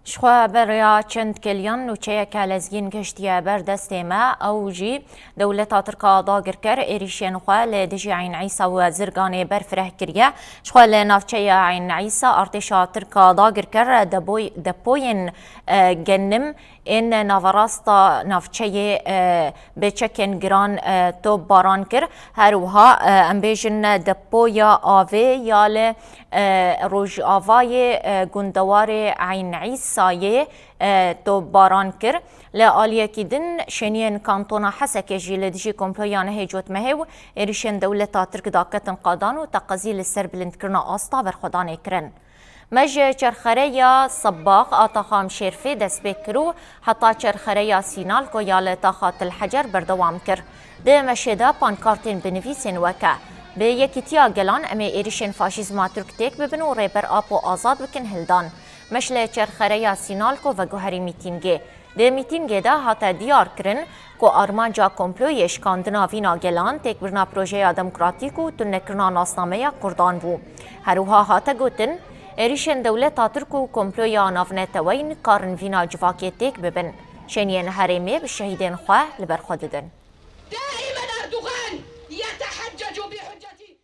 شخوا بریا چند کلیان نوچه کالزگین گشتیا بر دست ما او جی دولت ترکا داگر کر ایریشین خوا لدجی عین عیسی و زرگان برفره کریه شخوا لنافچه عین عیسی ارتشا ترکا داگر کر دپوین گنم این نواراستا نافچه بچکن گران تو باران کر هروها امبیجن دپویا آوه یال روج آوای گندوار عین عیسی سایه تو باران کر لآلیه کدن شنین کانتونا حسک جیل دجی کمپلیان هجوت مهو ایریشن دولت ترک داکتن قادان و تقزیل سر بلند کرنا آستا برخودان کرن. مج چرخریا صباغ آتاخام شرفی دست بکرو حتی چرخریا سینال کو یال تاخات الحجر بردوام کر. ده مشهده پانکارتین بنویسین وکه. به یکیتیا گلان امی ایریشن فاشیزما ترک تک ببن و ریبر آپو آزاد بکن هلدان. مشل چرخریا سینالکو و گوهری میتینگه. ده میتینگه ده حتی دیار کرن که آرمانجا کمپلویش کاندنا وینا گلان تک برنا پروژه دموکراتیکو تنکرنا ناسنامه کردان بو. هروها حتی گوتن ایریشن دولت ترکو کمپلویا نافنتوین کارن وینا جواکی تک ببن. شنین هرمه به شهیدین خواه لبر خوددن.